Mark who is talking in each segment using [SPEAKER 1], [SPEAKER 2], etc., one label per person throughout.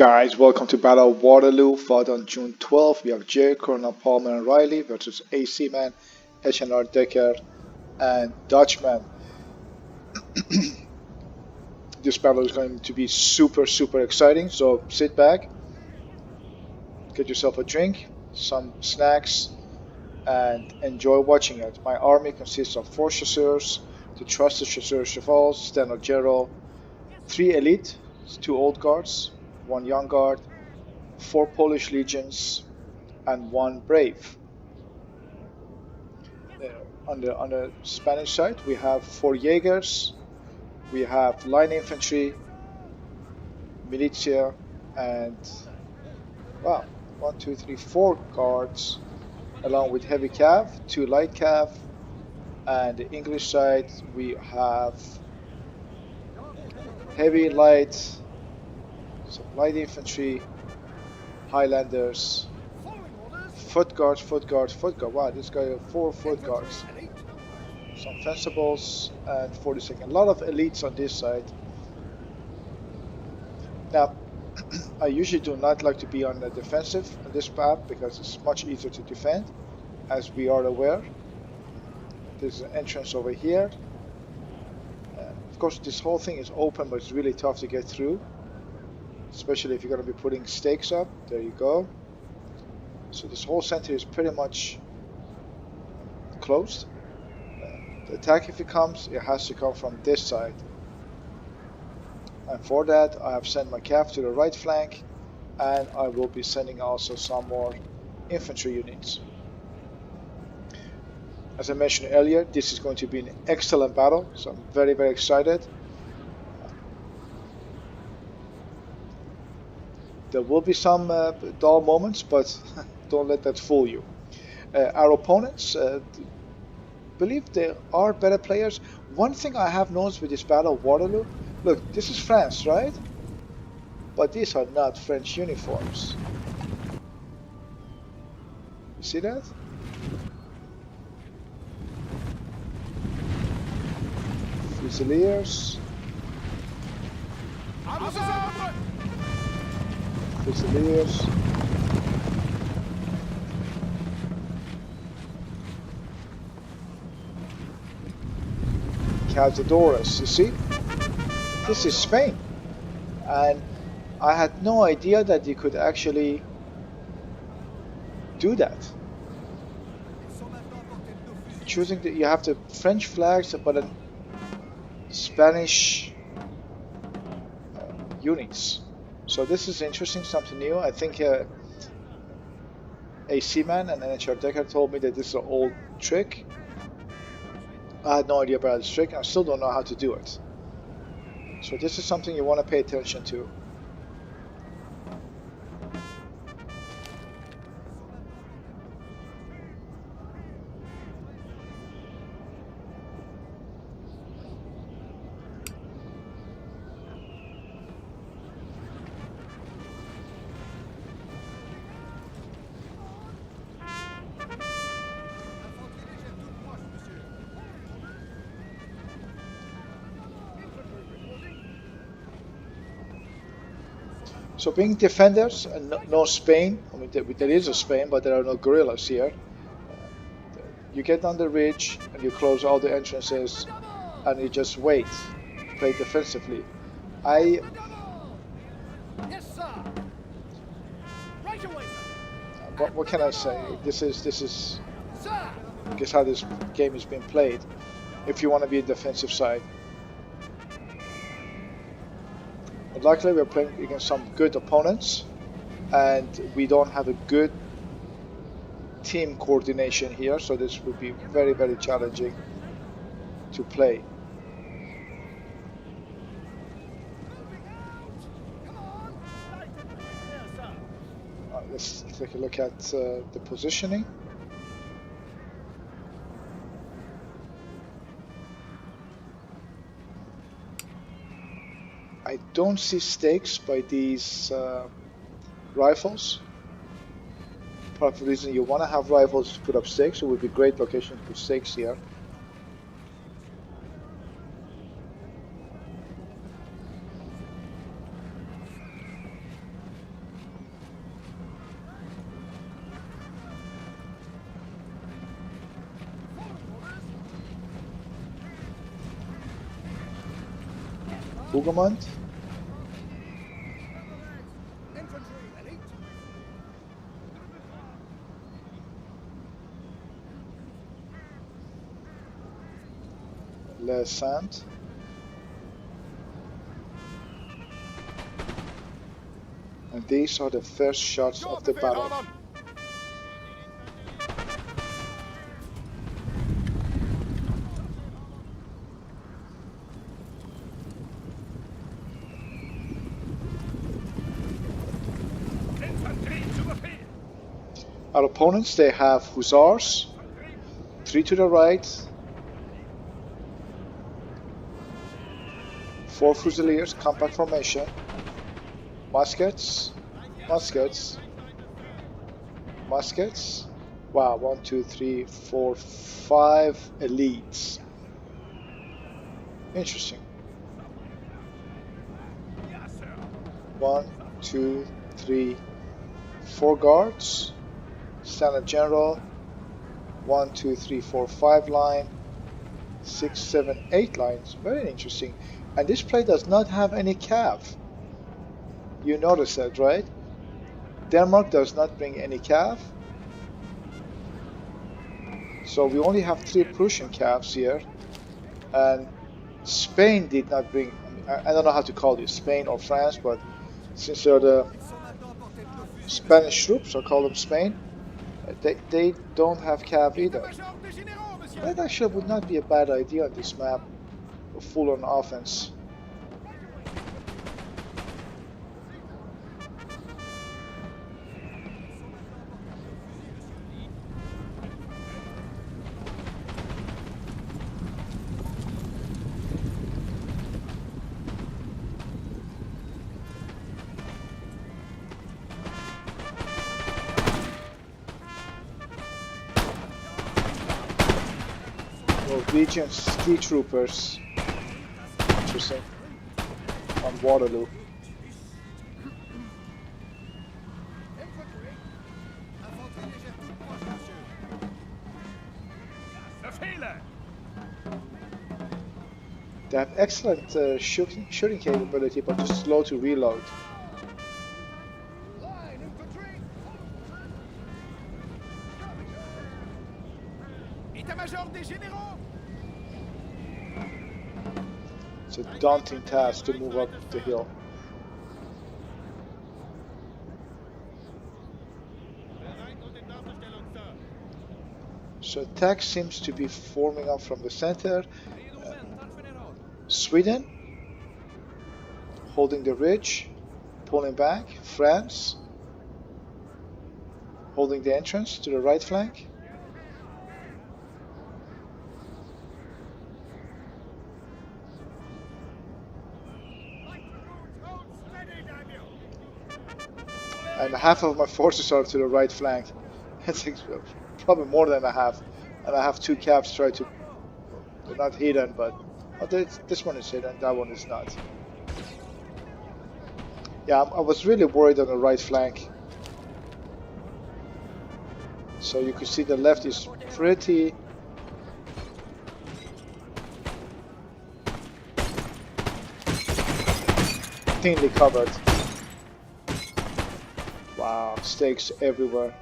[SPEAKER 1] Guys, welcome to Battle of Waterloo, fought on June 12th. We have Jericho, Napoleon, and Riley versus AC Man, H&R Decker, and Dutchman. This battle is going to be super exciting, so sit back, get yourself a drink, some snacks, and enjoy watching it. My army consists of 4 chasseurs, the trusted chasseur chevals, standard general, 3 elite, 2 old guards, 1 young guard, 4 Polish legions, and 1 brave. On the Spanish side, we have 4 Jaegers, we have line infantry, militia, and wow, 1, 2, 3, 4 guards, along with heavy cav, 2 light cav, and the English side we have heavy, light, some light infantry, Highlanders, foot guards. Wow, this guy has 4 foot guards. Some fencibles and 42nd. A lot of elites on this side. Now, I usually do not like to be on the defensive on this map because it's much easier to defend, as we are aware. There's an entrance over here. Of course, this whole thing is open, but it's really tough to get through, especially if you're going to be putting stakes up. There you go. So this whole center is pretty much closed. The attack, if it comes, it has to come from this side. And for that, I have sent my cav to the right flank, and I will be sending also some more infantry units. As I mentioned earlier, this is going to be an excellent battle, so I'm very excited. There will be some dull moments, but don't let that fool you. Our opponents, believe they are better players. One thing I have noticed with this Battle of Waterloo, look, this is France, right? But these are not French uniforms. You see that? Fusiliers. Fusiliers. Cazadores, you see? This is Spain. And I had no idea that you could actually do that. Choosing you have the French flags, but a Spanish units. So this is interesting, something new. I think AC Man and NHR Decker told me that this is an old trick. I had no idea about this trick, and I still don't know how to do it. So this is something you want to pay attention to. So being defenders, and no Spain, I mean there is a Spain, but there are no guerrillas here. You get on the ridge and you close all the entrances and you just wait, play defensively. What can I say? This is I guess how this game is being played if you want to be a defensive side. But luckily we're playing against some good opponents, and we don't have a good team coordination here, so this will be very challenging to play. Let's take a look at the positioning. I don't see stakes by these rifles. Part of the reason you want to have rifles to put up stakes, it would be a great location to put stakes here. Hougoumont. Le Sand. And these are the first shots of the battle. Our opponents, they have Hussars, 3 to the right, 4 Fusiliers, compact formation, muskets, muskets, muskets. Wow, 1, 2, 3, 4, 5 elites. Interesting. 1, 2, 3, 4 guards. Standard General, 1, 2, 3, 4, 5 line, 6, 7, 8 lines. Very interesting. And this play does not have any cav. You notice that, right? Denmark does not bring any cav. So we only have 3 Prussian cavs here. And Spain did not bring, I don't know how to call this, Spain or France, but since they're the Spanish troops, I'll call them Spain. They don't have cav either. That actually would not be a bad idea on this map, a full-on offense. Norwegian ski troopers. Interesting. On Waterloo. They have excellent shooting capability, but just slow to reload. It's a daunting task to move up the hill. So attack seems to be forming up from the center. Sweden holding the ridge, pulling back. France holding the entrance to the right flank. And half of my forces are to the right flank. It's probably more than a half. And I have 2 caps try to... They're not hidden, but... Oh, this one is hidden, that one is not. Yeah, I was really worried on the right flank. So you can see the left is pretty... thinly covered. Wow, stakes everywhere.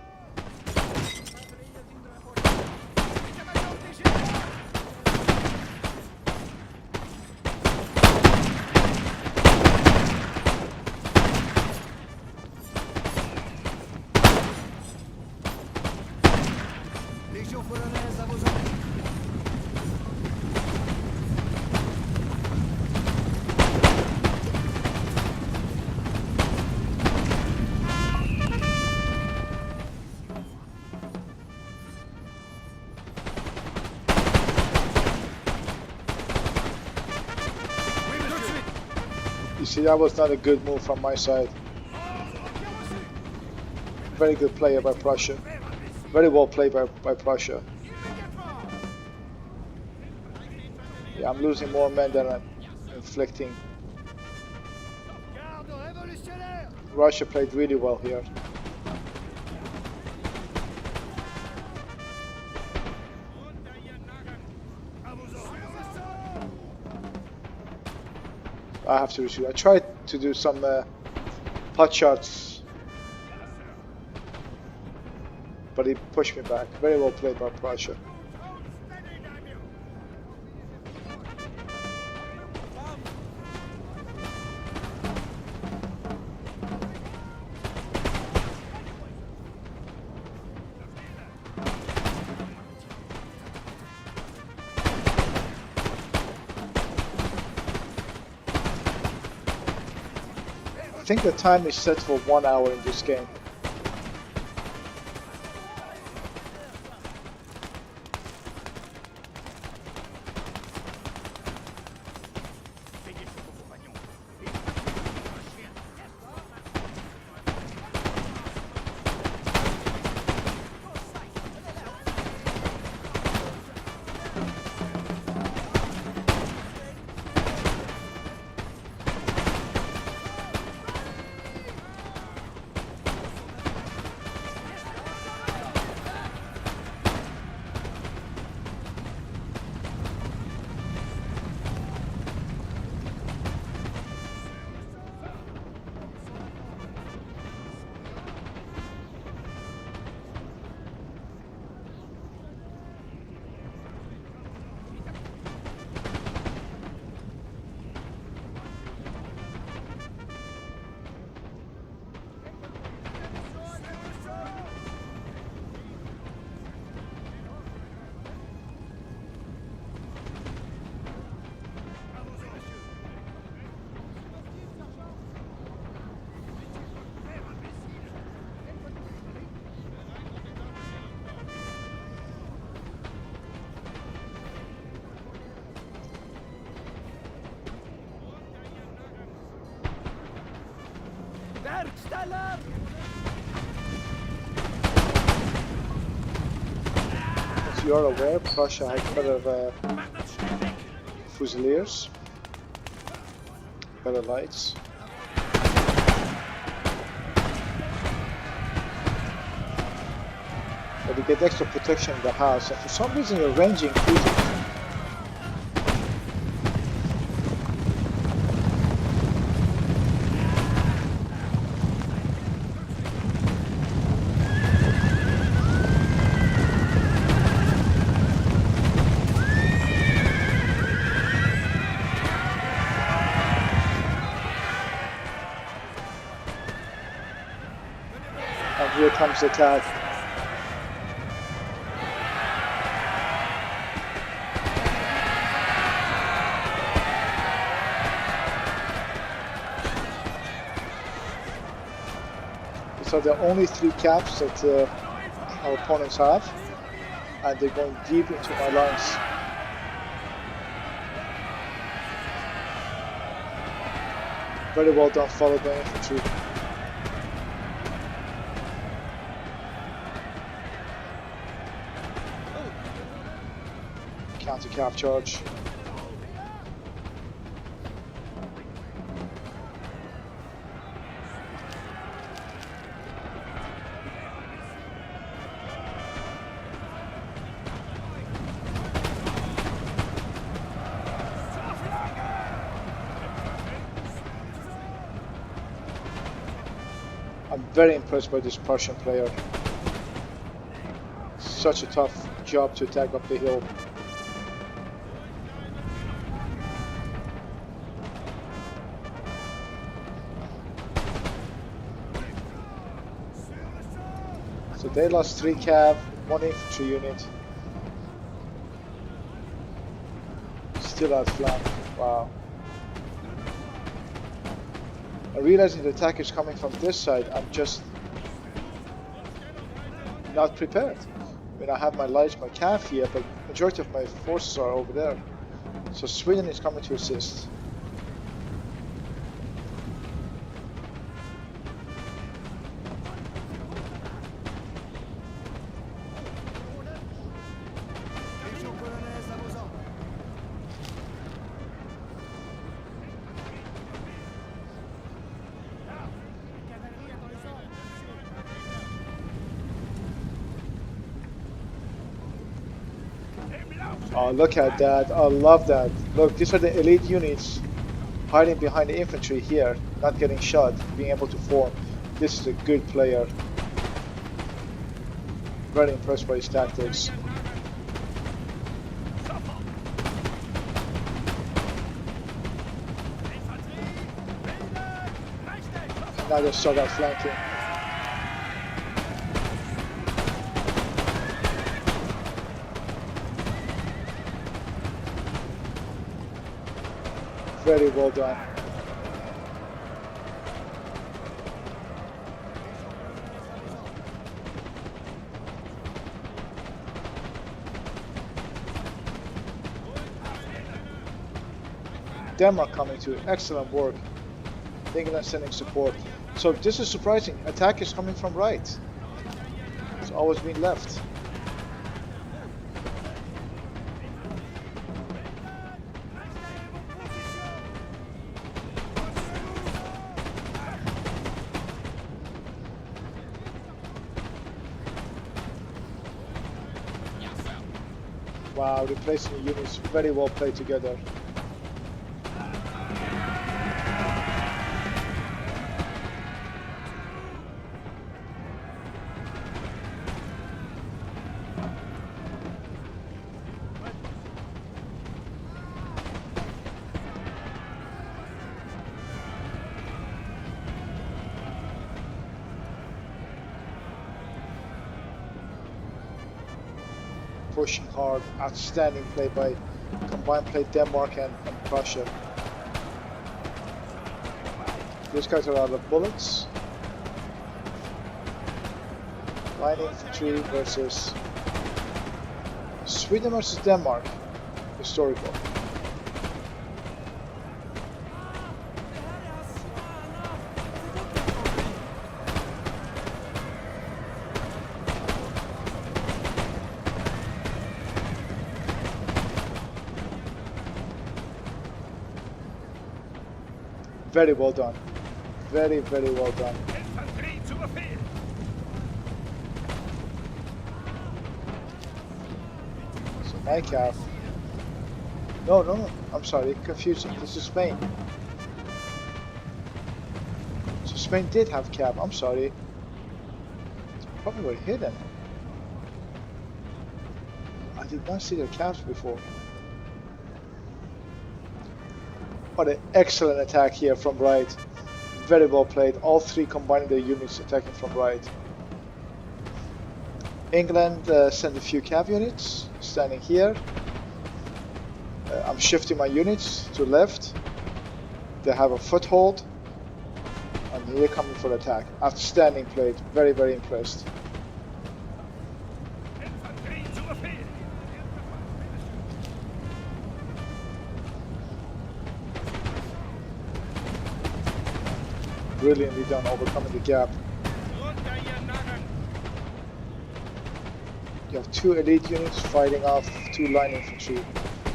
[SPEAKER 1] See, that was not a good move from my side. Very good player by Prussia. Very well played by Prussia. Yeah, I'm losing more men than I'm inflicting. Russia played really well here. I have to retreat. I tried to do some pot shots, but he pushed me back. Very well played by Prussia. I think the time is set for 1 hour in this game. As you are aware, Prussia has better Fusiliers, better lights. But you get extra protection in the house, and for some reason your range increases. And here comes the attack. These are the only 3 caps that our opponents have, and they're going deep into my lines. Very well done, followed by infantry. Counter-cap charge. I'm very impressed by this Prussian player. Such a tough job to attack up the hill. So they lost 3 cav, 1 infantry unit. Still outflanked. Wow. I realizing the attack is coming from this side, I'm just not prepared. I mean, I have my lights, my cav here, but majority of my forces are over there. So Sweden is coming to assist. Oh, look at that. I love that. Look, these are the elite units. hiding behind the infantry here, not getting shot, being able to form. This is a good player. Very impressed by his tactics. Now they start out flanking. Very well done. Denmark coming to excellent work. England sending support. So this is surprising. Attack is coming from right. It's always been left. Wow, replacing the units very well played together. Pushing hard, outstanding play by combined play Denmark and Prussia. These guys are out of bullets. Line infantry versus Sweden versus Denmark. Historical. Very well done. Very, very well done. So my cap. No, I'm sorry, confusing. This is Spain. So Spain did have cap. I'm sorry. It's probably were hidden. I did not see their caps before. What an excellent attack here from right. Very well played. All three combining their units attacking from right. England sent a few cav units standing here. I'm shifting my units to left. They have a foothold. And here coming for attack. Outstanding play. Very, very impressed. Brilliantly done, overcoming the gap. You have two elite units fighting off two line infantry.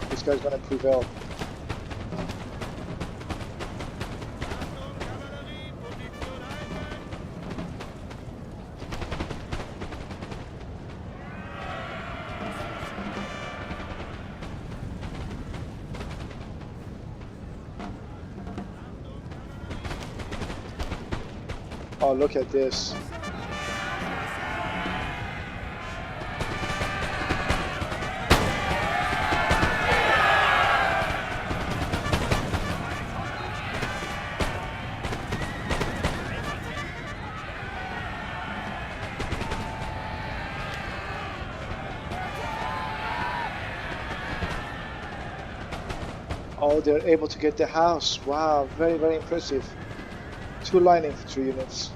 [SPEAKER 1] This guy's gonna prevail. Oh, look at this. Oh, they're able to get the house. Wow, very, very impressive. Two line infantry units.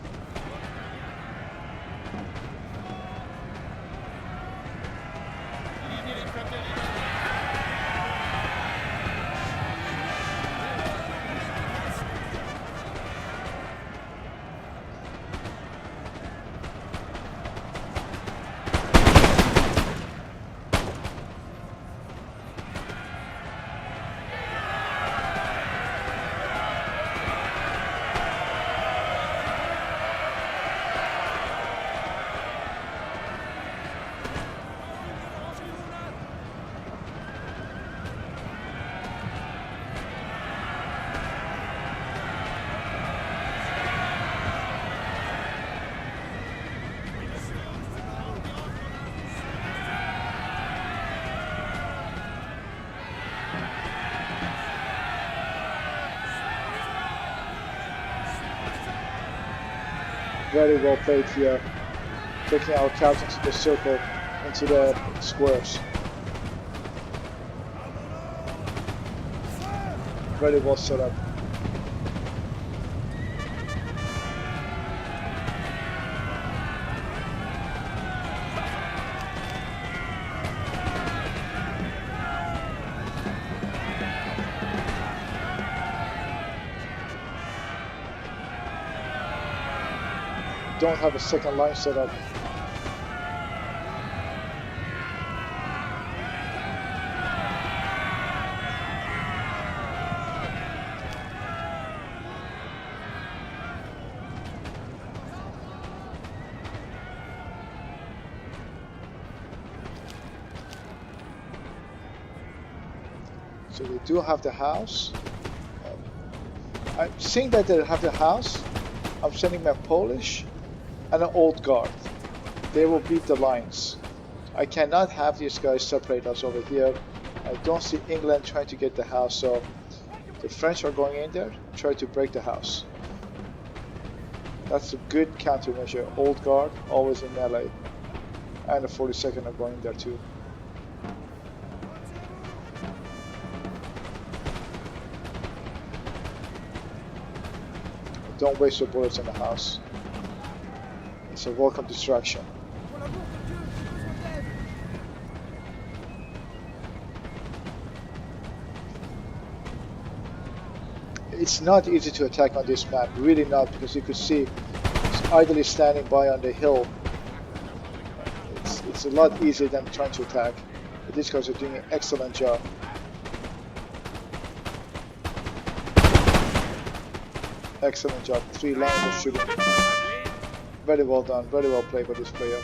[SPEAKER 1] Very well played here. Taking our captain to the circle, into the squares. Very well set up. Don't have a second line set up. So they do have the house. I'm seeing that they have the house. I'm sending my Polish and an old guard. They will beat the lines. I cannot have these guys separate us over here. I don't see England trying to get the house, so the French are going in there, try to break the house. That's a good countermeasure. Old guard, always in melee. And the 42nd are going there too. Don't waste your bullets in the house. It's a welcome distraction. It's not easy to attack on this map, really not, because you could see it's idly standing by on the hill. It's a lot easier than trying to attack. But these guys are doing an excellent job. Excellent job. 3 lines of shooting. Very well done. Very well played by this player.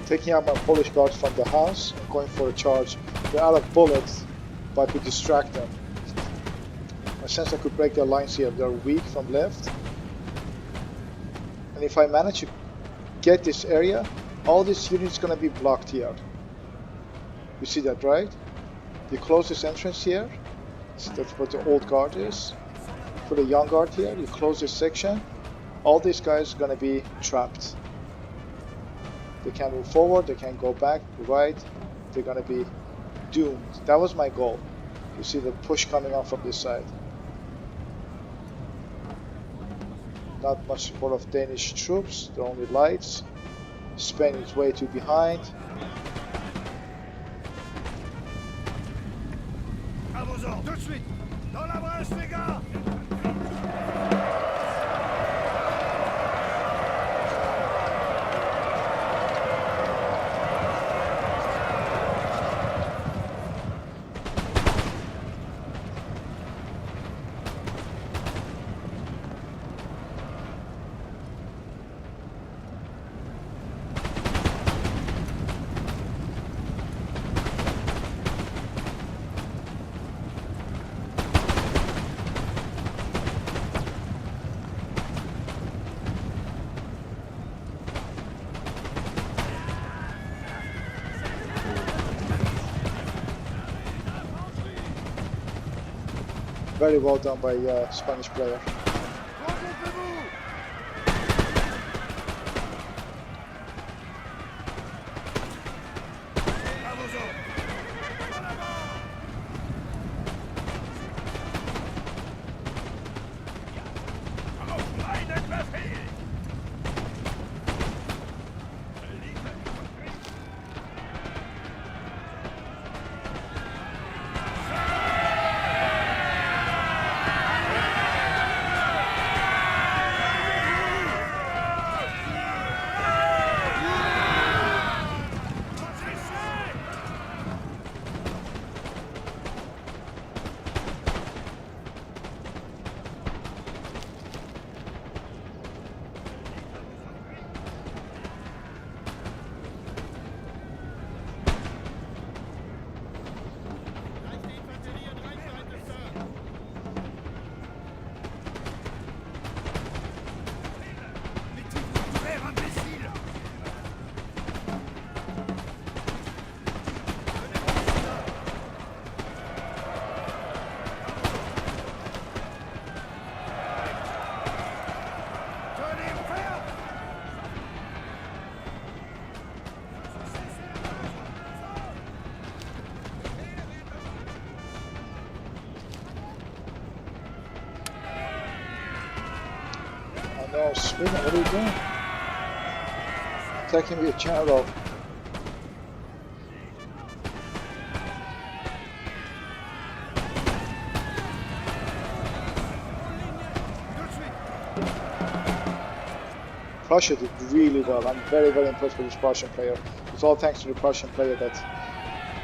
[SPEAKER 1] Taking out my Polish guards from the house and going for a charge. They're out of bullets, but I could distract them. I sense I could break their lines here. They're weak from left. And if I manage to get this area, all this unit is going to be blocked here. You see that, right? You close this entrance here. So that's what the old guard is. For the young guard here, you close this section. All these guys are going to be trapped. They can't move forward, they can't go back, right. They're going to be doomed. That was my goal. You see the push coming on from this side. Not much support of Danish troops, they're only lights. Spain is way too behind.
[SPEAKER 2] À vos ordres, tout de suite. Dans la brèche, les gars.
[SPEAKER 1] Very well done by Spanish player.
[SPEAKER 2] Regroupez-vous. À vos ordres. En avant. Auf einen Befehl.
[SPEAKER 1] No, Sweden, what are you doing? Attacking me a channel. Prussia did really well. I'm very, very impressed with this Prussian player. It's all thanks to the Prussian player that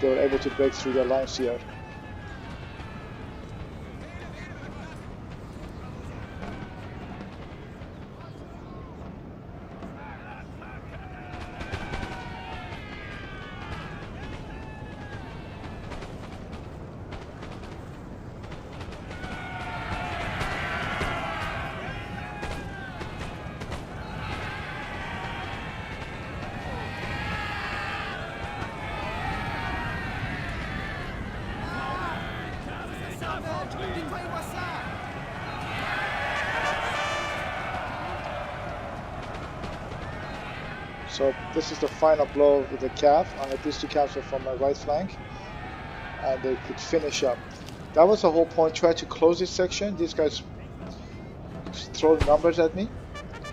[SPEAKER 1] they were able to break through their lines here. So this is the final blow with the cav. I had these two calves from my right flank, and they could finish up. That was the whole point. Try to close this section. These guys throw numbers at me.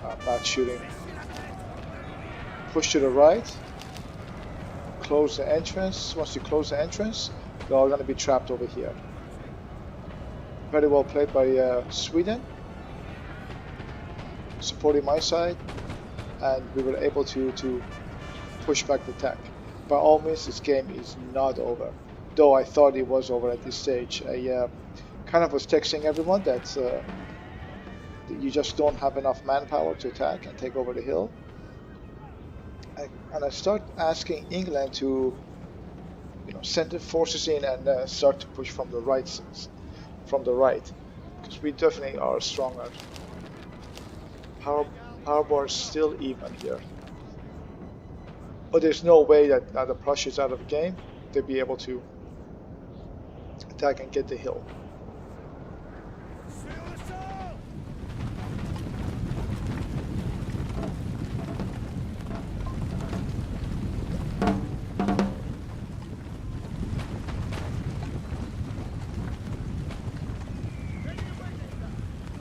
[SPEAKER 1] I'm not shooting. Push to the right. Close the entrance. Once you close the entrance, they're all going to be trapped over here. Very well played by Sweden, supporting my side, and we were able to push back the attack. By all means, this game is not over, though I thought it was over at this stage. I kind of was texting everyone that you just don't have enough manpower to attack and take over the hill. And I start asking England to, send the forces in and start to push from the right, because we definitely are stronger. Power bar is still even here. But there's no way that now the Prussia is out of the game, they'll be able to attack and get the hill.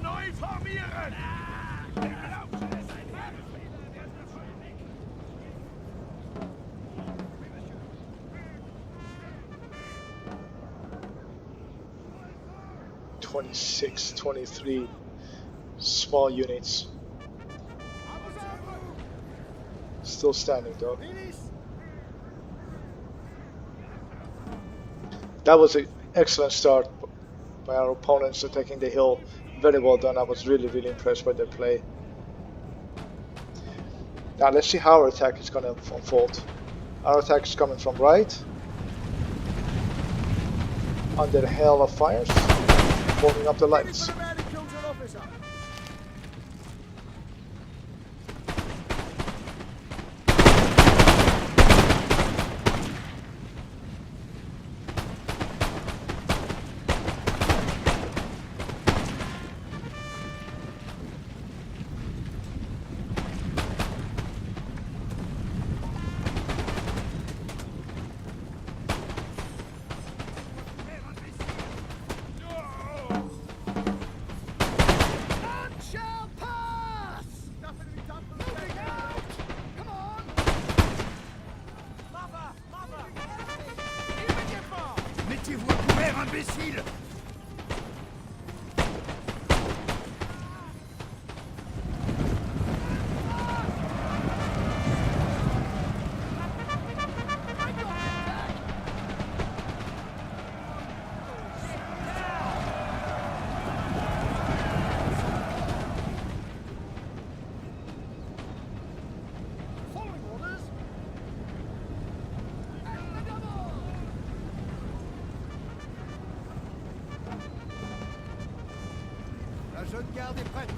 [SPEAKER 2] Neu formieren!
[SPEAKER 1] 26, 23 small units. Still standing though. That was an excellent start by our opponents attacking the hill. Very well done. I was really, really impressed by their play. Now let's see how our attack is going to unfold. Our attack is coming from right, under the hail of fires, warming up the lights.
[SPEAKER 2] Lâchez-vous à couvert, imbécile! La jeune garde est prête.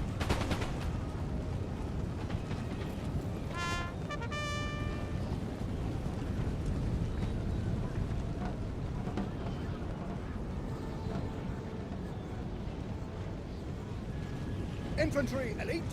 [SPEAKER 2] Infantry, elite.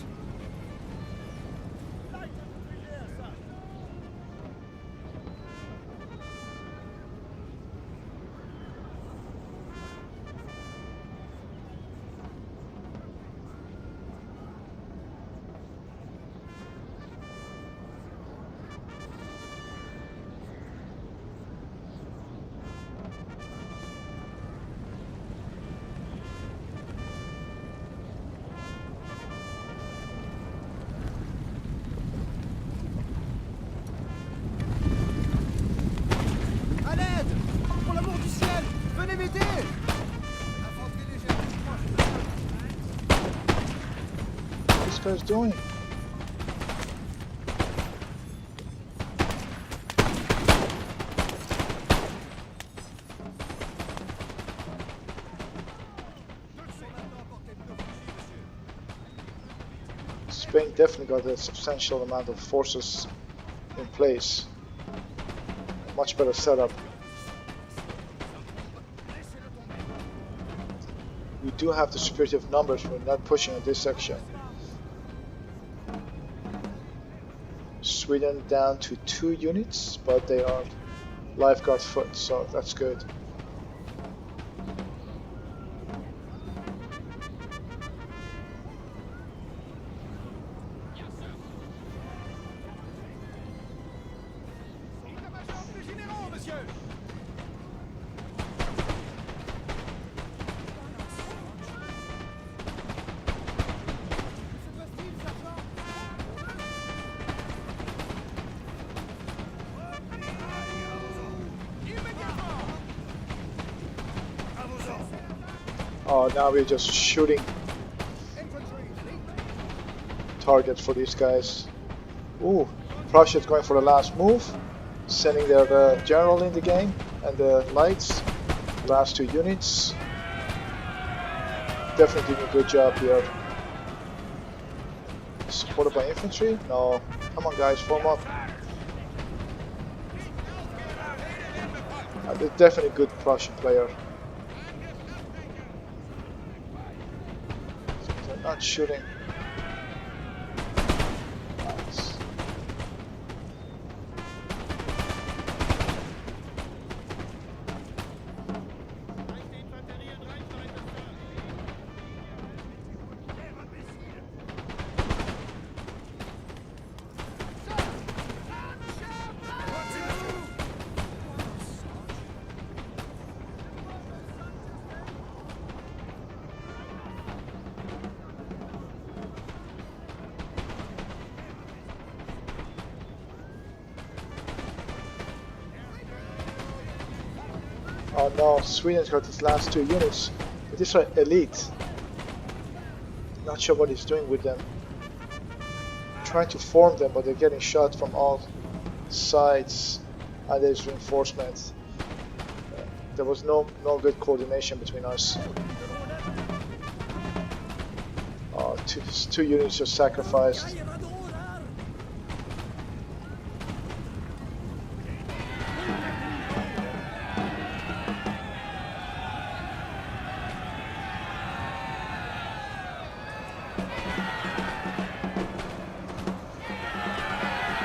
[SPEAKER 2] À l'aide! Pour l'amour du ciel! Venez m'aider! Infanterie légère,
[SPEAKER 1] What is this guy's doing? Spain definitely got a substantial amount of forces in place. Much better setup. We do have the superiority of numbers. We're not pushing in this section. Sweden down to 2 units, but they are lifeguard foot, so that's good. Oh, now we're just shooting targets for these guys. Ooh, Prussia's going for the last move, sending their general in the game and the lights. Last 2 units. Definitely doing a good job here. Supported by infantry? No. Come on guys, form up. They're definitely a good Prussian player. They're not shooting. Nice. Oh no, Sweden's got his last 2 units. But these are elite. Not sure what he's doing with them. Trying to form them, but they're getting shot from all sides. And there's reinforcements. There was no good coordination between us. Oh, two units just sacrificed.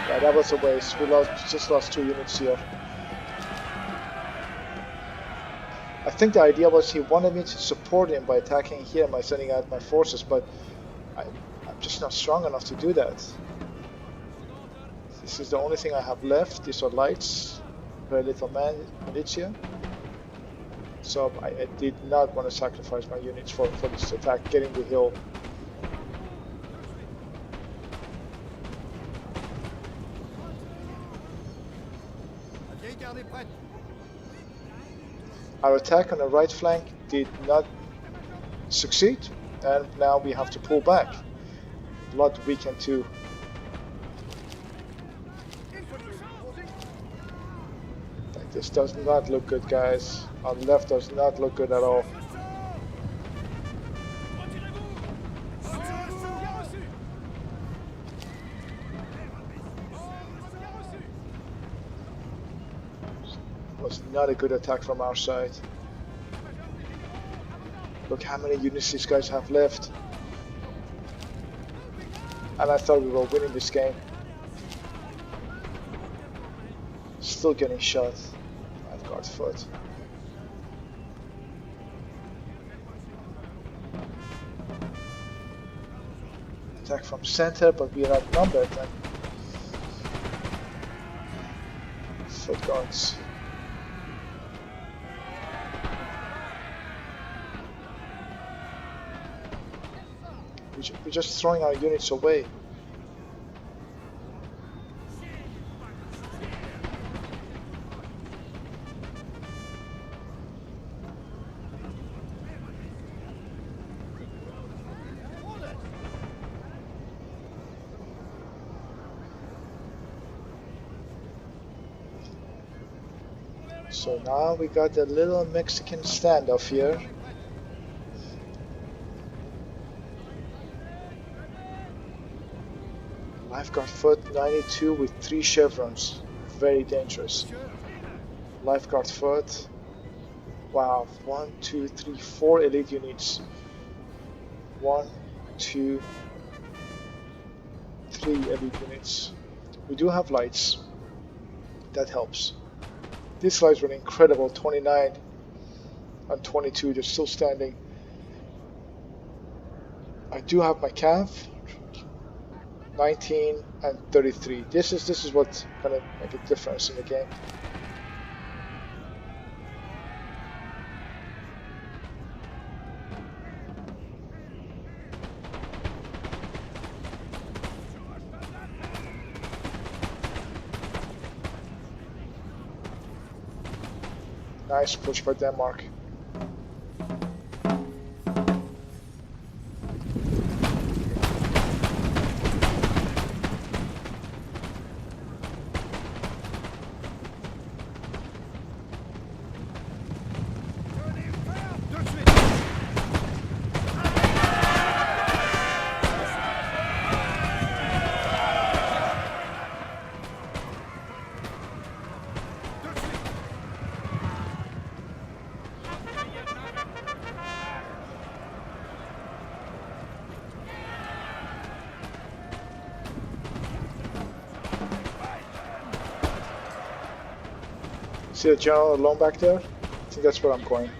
[SPEAKER 1] Yeah, that was a waste. We just lost 2 units here. I think the idea was he wanted me to support him by attacking here, by sending out my forces, but I'm just not strong enough to do that. This is the only thing I have left. These are lights, very little militia. So I did not want to sacrifice my units for this attack getting the hill.
[SPEAKER 2] La vieille garde est prête.
[SPEAKER 1] Our attack on the right flank did not succeed, and now we have to pull back. A lot we can do. This does not look good, guys. Our left does not look good at all. Was not a good attack from our side. Look how many units these guys have left. And I thought we were winning this game. Still getting shot. I've got foot. Attack from center, but we are outnumbered. And foot guards. We're just throwing our units away. So now we got a little Mexican standoff here. I've got foot 92 with 3 chevrons. Very dangerous. Lifeguard foot. Wow, 1, 2, 3, 4 elite units. 1, 2, 3 elite units. We do have lights. That helps. These lights were incredible. 29 and 22. They're still standing. I do have my calf. 19 and 33. This is what's gonna make a difference in the game. Nice push by Denmark. See the general alone back there? I think that's where I'm going.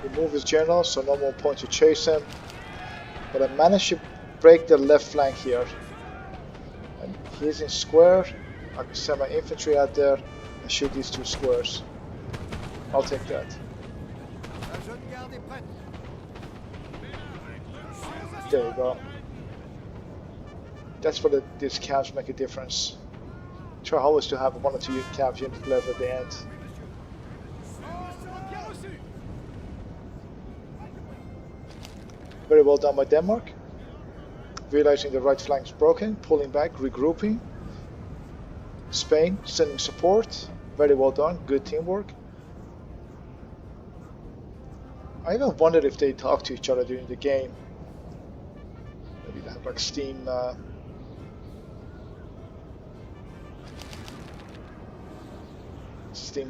[SPEAKER 1] Remove his general, so no more point to chase him. But I managed to break the left flank here. And he's in square. I can send my infantry out there and shoot these 2 squares. I'll take that. There you go. That's where these cabs make a difference. Try always to have 1 or 2 cabs unit left at the end. Very well done by Denmark. Realizing the right flank is broken, pulling back, regrouping. Spain sending support. Very well done. Good teamwork. I even wondered if they talk to each other during the game. Maybe they have like Steam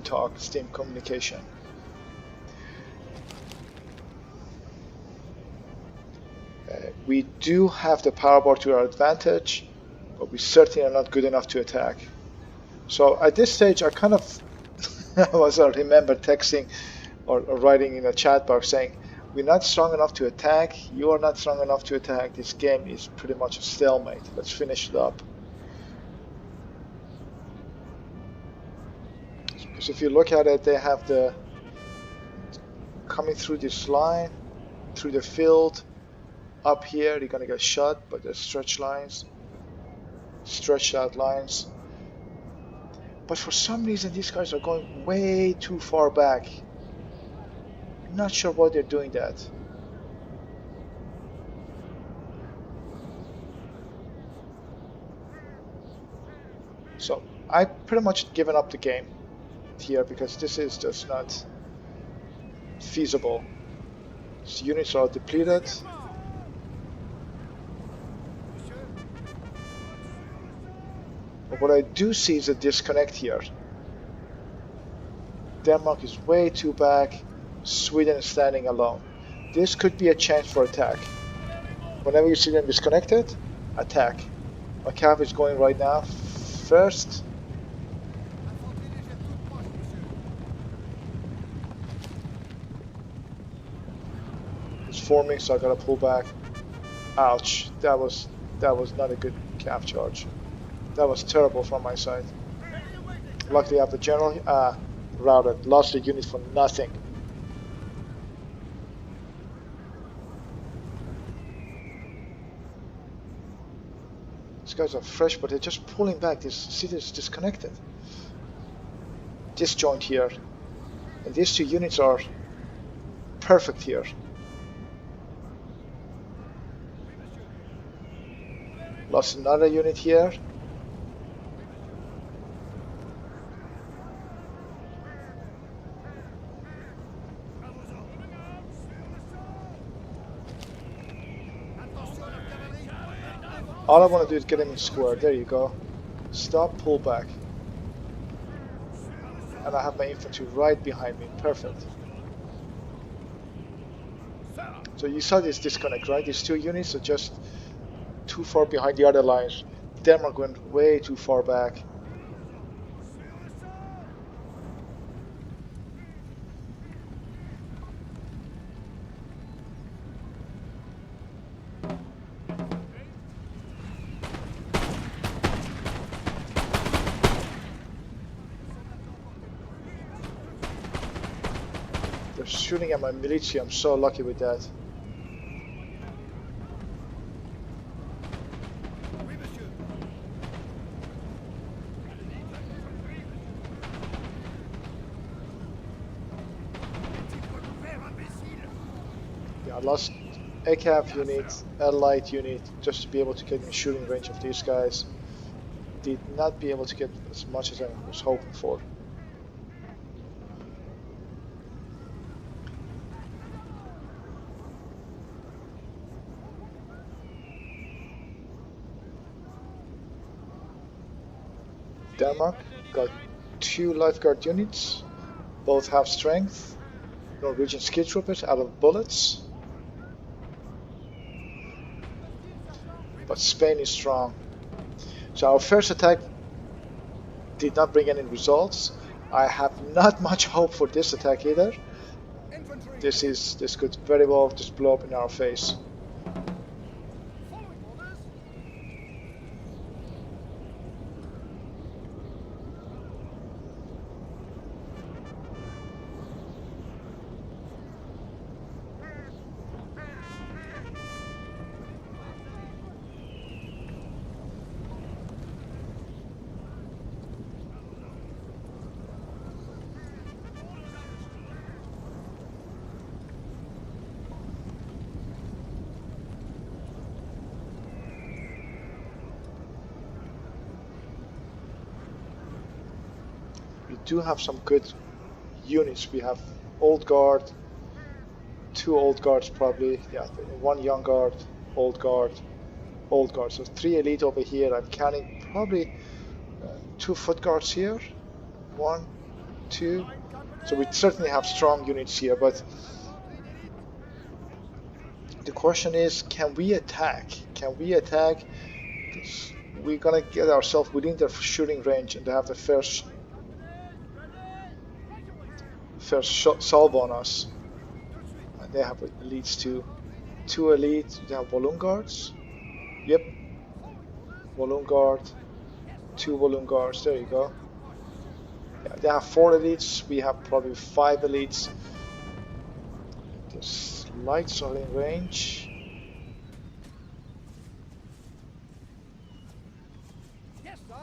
[SPEAKER 1] talk, Steam communication. We do have the power bar to our advantage. but we certainly are not good enough to attack. So at this stage, I kind of I remember texting or writing in a chat box saying, "We're not strong enough to attack. You are not strong enough to attack. This game is pretty much a stalemate. Let's finish it up." Because if you look at it, they have the coming through this line, through the field, up here. You're gonna get shot by the stretched out lines. But for some reason, these guys are going way too far back. I'm not sure why they're doing that. So I pretty much given up the game here because this is just not feasible. These units are depleted. But what I do see is a disconnect here. Denmark is way too back. Sweden is standing alone. This could be a chance for attack. Whenever you see them disconnected, attack. My cav is going right now. First. It's forming, so I gotta pull back. Ouch! That was not a good cav charge. That was terrible from my side. Luckily, I have the general routed. Lost the unit for nothing. These guys are fresh, but they're just pulling back. This city is disconnected. Disjoint here. And these two units are perfect here. Lost another unit here. All I want to do is get him in square. There you go. Stop, pull back. And I have my infantry right behind me. Perfect. So you saw this disconnect, right? These two units are just too far behind the other lines. Denmark went way too far back. They're shooting at my militia. I'm so lucky with that. I lost a cav unit, a light unit, just to be able to get in shooting range of these guys. Did not be able to get as much as I was hoping for. Denmark got 2 lifeguard units, both have strength. Norwegian ski troopers out of bullets. But Spain is strong. So our first attack did not bring any results. I have not much hope for this attack either. This could very well just blow up in our face. We do have some good units. We have old guard, 2 old guards probably, yeah, 1 young guard, old guard, old guard. So 3 elite over here. I'm counting probably 2 foot guards here, 1, 2. So we certainly have strong units here, but the question is, can we attack? Can we attack? we're gonna get ourselves within their shooting range and they have the first shot salvo on us. And they have elites too. Two elite. They have balloon guards. Yep, balloon guard. Two balloon guards. There you go. Yeah, they have 4 elites. We have probably 5 elites. There's lights are in range.
[SPEAKER 2] Yes, sir.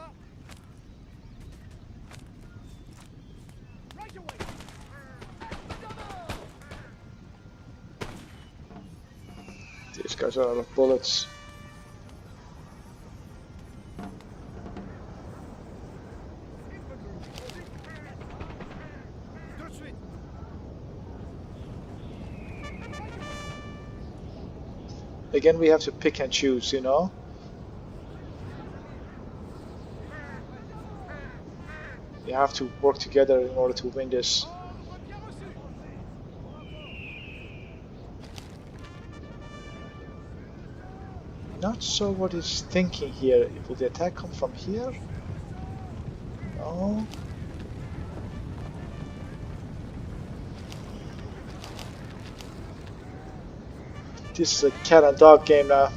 [SPEAKER 2] Right away.
[SPEAKER 1] These guys are out of bullets.
[SPEAKER 2] Dutchman.
[SPEAKER 1] Again, we have to pick and choose, you know. You have to work together in order to win this. Not sure what he's thinking here. Will the attack come from here? No. This is a cat and dog game now.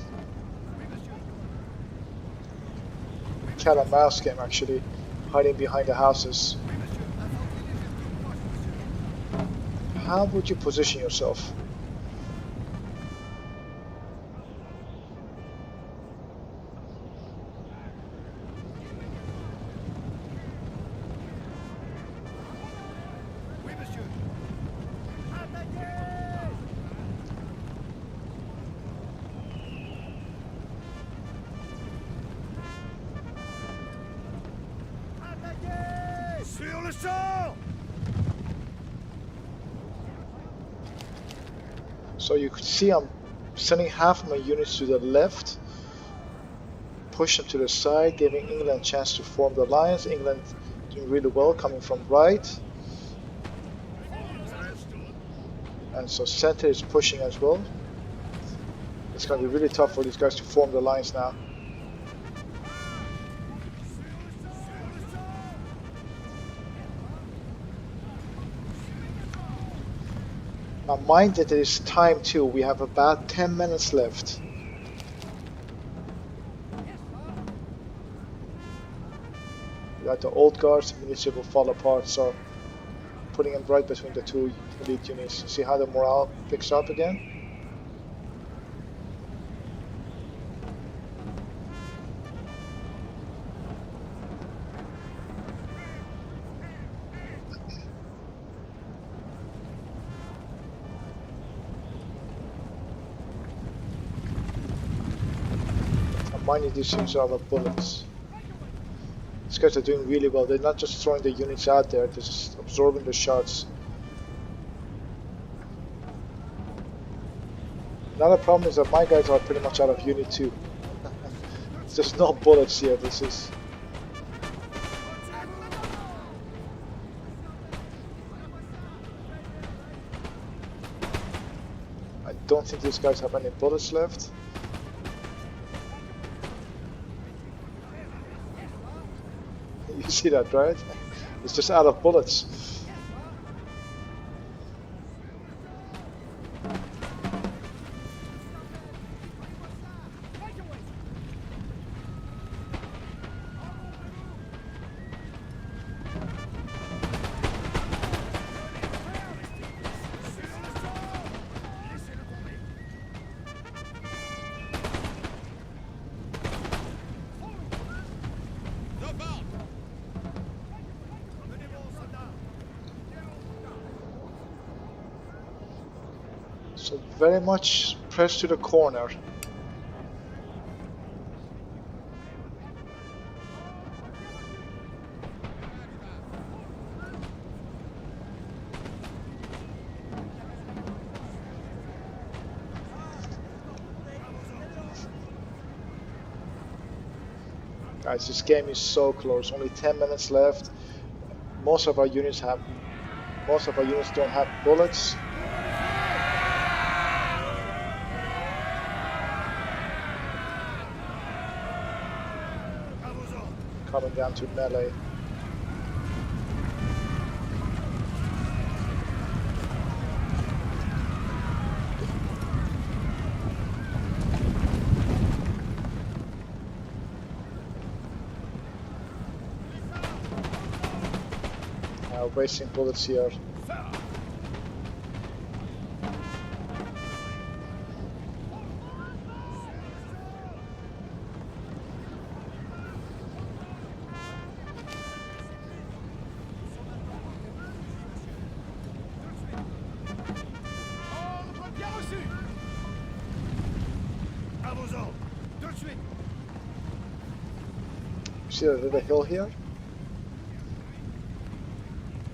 [SPEAKER 1] Cat and mouse game actually. Hiding behind the houses. How would you position yourself?
[SPEAKER 2] Sur le champ.
[SPEAKER 1] So you could see I'm sending half of my units to the left, push them to the side, giving England a chance to form the alliance. England doing really well coming from right. And so center is pushing as well. It's going to be really tough for these guys to form the alliance now. Now mind that there is time too, we have about 10 minutes left. We got the old guards, the military will fall apart, so putting them right between the two elite units. See how the morale picks up again? Mind you, these things are out of bullets. These guys are doing really well. They're not just throwing the units out there, they're just absorbing the shots. Another problem is that my guys are pretty much out of unit too. There's no bullets here. This is... I don't think these guys have any bullets left. You see that, right? It's just out of bullets. So very much pressed to the corner. Guys, this game is so close. Only 10 minutes left. Most of our units don't have bullets. coming down to melee. Wasting bullets here. See that little hill here?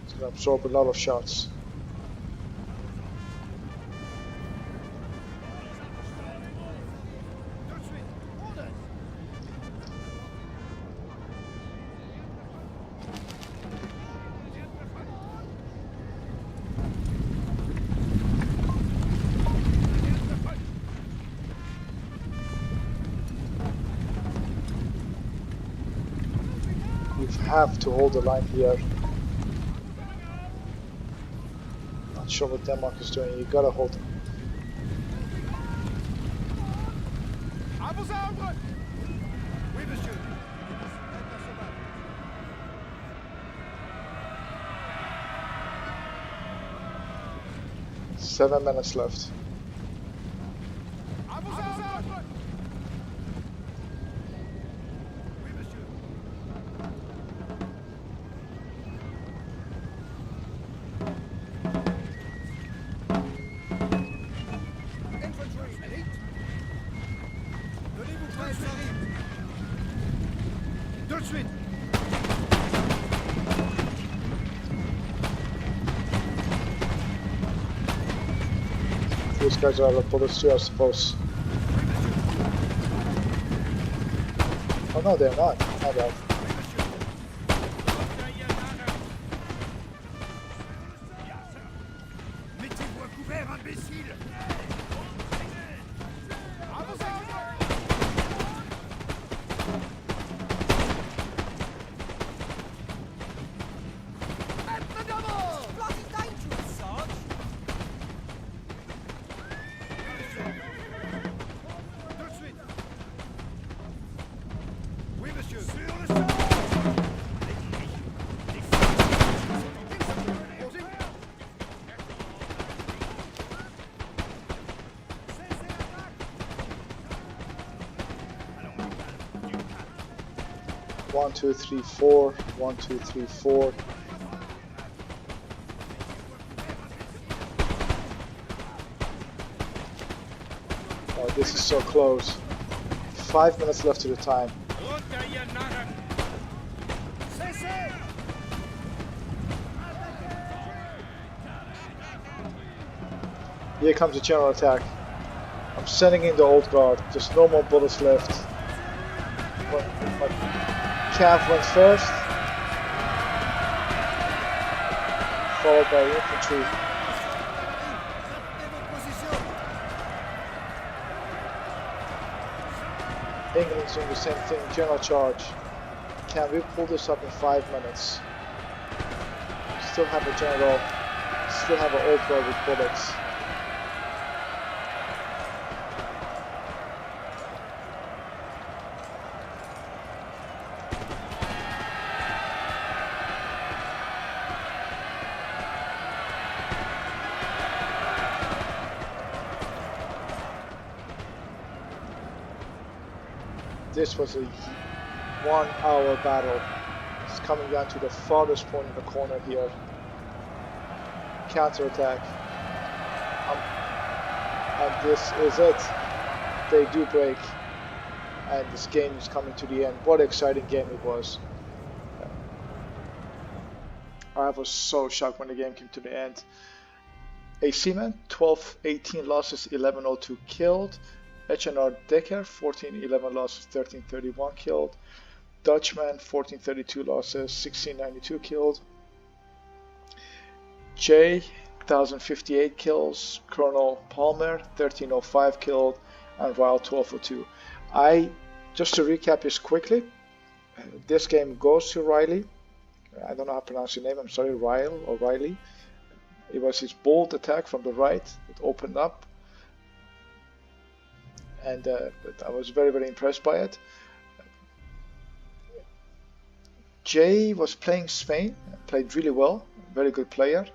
[SPEAKER 1] It's going to absorb a lot of shots. Have to hold the line here. Not sure what Denmark is doing. You gotta hold.
[SPEAKER 2] Oui, monsieur.
[SPEAKER 1] 7 minutes left.
[SPEAKER 2] Dutchman.
[SPEAKER 1] These guys are out of bullets too, I suppose. Oh no, they're not. My bad.
[SPEAKER 2] Mettez-vous à couvert, imbécile.
[SPEAKER 1] 1, 2, 3, 4. 1, 2, 3, 4. Oh, this is so close. 5 minutes left to the time. Here comes the general attack. I'm sending in the old guard. There's no more bullets left. My cav went first, followed by infantry. England's doing the same thing, general charge. Can we pull this up in 5 minutes? Still have a general, still have an old guard with bullets. This was a 1 hour battle. It's coming down to the farthest point in the corner here. Counter-attack. And this is it. They do break. And this game is coming to the end. What an exciting game it was. I was so shocked when the game came to the end. A Seaman, 12-18 losses, 1102 killed. H&R Decker, 1411 losses, 1331 killed. Dutchman, 1432 losses, 1692 killed. J, 1058 kills. Colonel Palmer, 1305 killed. And Wild, 1202. Just to recap this quickly, This game goes to Riley. I don't know how to pronounce your name. I'm sorry, Ryle or Riley. It was his bold attack from the right. It opened up, and I was very, very impressed by it. Jay was playing Spain, played really well, very good player,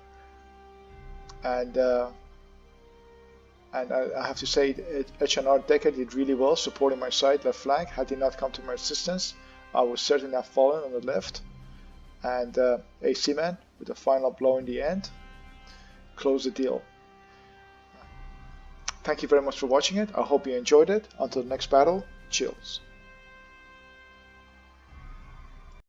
[SPEAKER 1] and I have to say H&R Decker did really well supporting my side left flank. Had he not come to my assistance, I would certainly have fallen on the left. And AC Man with a final blow in the end close the deal. Thank you very much for watching it. I hope you enjoyed it. Until the next battle, chills.